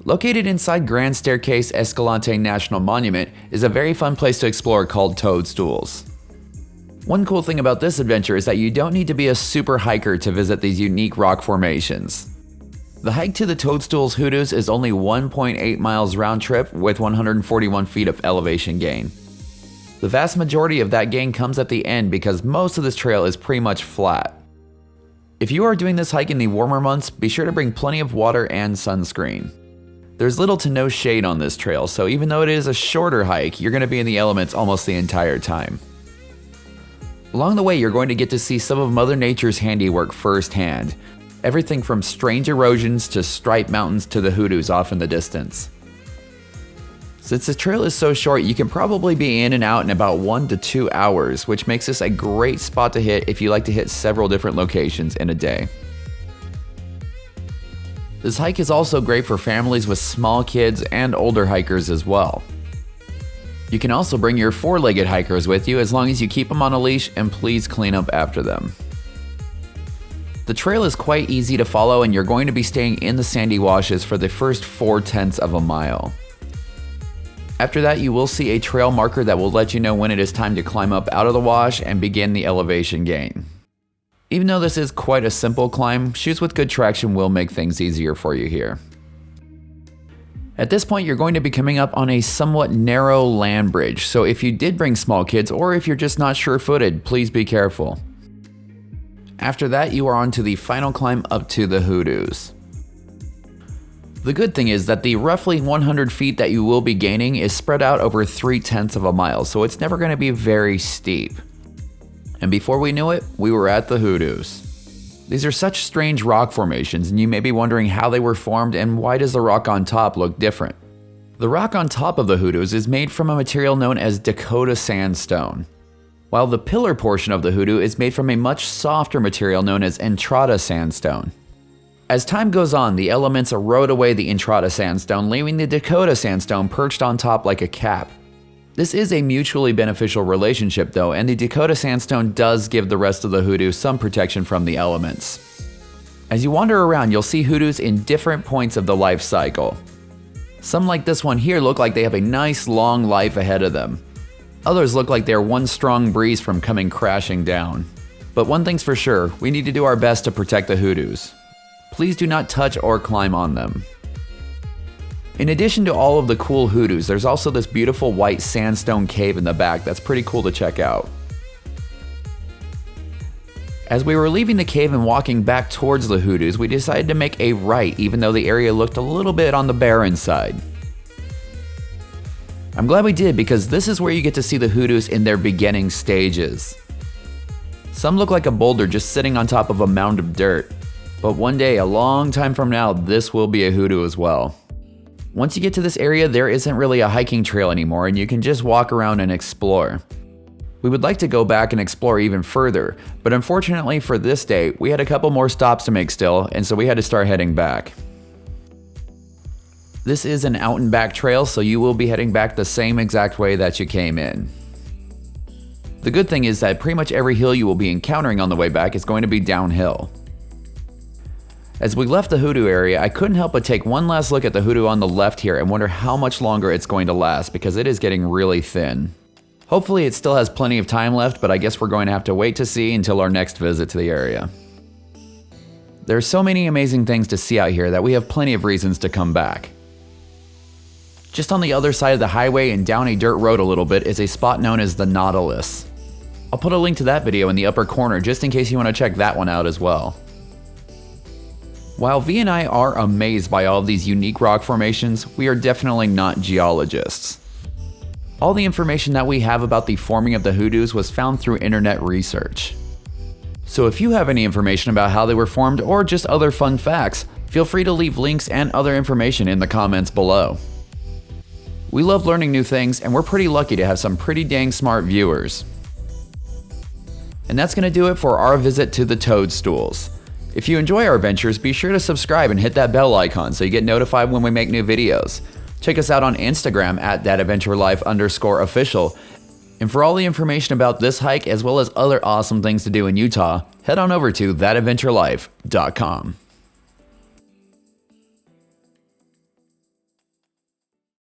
Located inside Grand Staircase-Escalante National Monument is a very fun place to explore called Toadstools. One cool thing about this adventure is that you don't need to be a super hiker to visit these unique rock formations. The hike to the Toadstools Hoodoos is only 1.8 miles round trip with 141 feet of elevation gain. The vast majority of that gain comes at the end because most of this trail is pretty much flat. If you are doing this hike in the warmer months, be sure to bring plenty of water and sunscreen. There's little to no shade on this trail, so even though it is a shorter hike, you're going to be in the elements almost the entire time. Along the way, you're going to get to see some of Mother Nature's handiwork firsthand. Everything from strange erosions to striped mountains to the hoodoos off in the distance. Since the trail is so short, you can probably be in and out in about 1 to 2 hours, which makes this a great spot to hit if you like to hit several different locations in a day. This hike is also great for families with small kids and older hikers as well. You can also bring your four-legged hikers with you as long as you keep them on a leash and please clean up after them. The trail is quite easy to follow and you're going to be staying in the sandy washes for the first 4/10 of a mile. After that, you will see a trail marker that will let you know when it is time to climb up out of the wash and begin the elevation gain. Even though this is quite a simple climb, shoes with good traction will make things easier for you here. At this point, you're going to be coming up on a somewhat narrow land bridge, so if you did bring small kids or if you're just not sure-footed, please be careful. After that, you are on to the final climb up to the Hoodoos. The good thing is that the roughly 100 feet that you will be gaining is spread out over 3/10 of a mile, so it's never going to be very steep. And before we knew it, we were at the Hoodoos. These are such strange rock formations, and you may be wondering how they were formed and why does the rock on top look different. The rock on top of the Hoodoos is made from a material known as Dakota sandstone, while the pillar portion of the hoodoo is made from a much softer material known as Entrada sandstone. As time goes on, the elements erode away the Entrada sandstone, leaving the Dakota sandstone perched on top like a cap. This is a mutually beneficial relationship though, and the Dakota sandstone does give the rest of the hoodoo some protection from the elements. As you wander around, you'll see hoodoos in different points of the life cycle. Some like this one here look like they have a nice long life ahead of them. Others look like they're one strong breeze from coming crashing down. But one thing's for sure, we need to do our best to protect the hoodoos. Please do not touch or climb on them. In addition to all of the cool hoodoos, there's also this beautiful white sandstone cave in the back that's pretty cool to check out. As we were leaving the cave and walking back towards the hoodoos, we decided to make a right even though the area looked a little bit on the barren side. I'm glad we did because this is where you get to see the hoodoos in their beginning stages. Some look like a boulder just sitting on top of a mound of dirt, but one day, a long time from now, this will be a hoodoo as well. Once you get to this area, there isn't really a hiking trail anymore and you can just walk around and explore. We would like to go back and explore even further, but unfortunately for this day, we had a couple more stops to make still, and so we had to start heading back. This is an out and back trail, so you will be heading back the same exact way that you came in. The good thing is that pretty much every hill you will be encountering on the way back is going to be downhill. As we left the hoodoo area, I couldn't help but take one last look at the hoodoo on the left here and wonder how much longer it's going to last because it is getting really thin. Hopefully it still has plenty of time left, but I guess we're going to have to wait to see until our next visit to the area. There are so many amazing things to see out here that we have plenty of reasons to come back. Just on the other side of the highway and down a dirt road a little bit is a spot known as the Nautilus. I'll put a link to that video in the upper corner just in case you want to check that one out as well. While V and I are amazed by all of these unique rock formations, we are definitely not geologists. All the information that we have about the forming of the hoodoos was found through internet research. So if you have any information about how they were formed or just other fun facts, feel free to leave links and other information in the comments below. We love learning new things and we're pretty lucky to have some pretty dang smart viewers. And that's going to do it for our visit to the Toadstools. If you enjoy our adventures, be sure to subscribe and hit that bell icon so you get notified when we make new videos. Check us out on Instagram at thatadventurelife_official. And for all the information about this hike as well as other awesome things to do in Utah, head on over to thatadventurelife.com.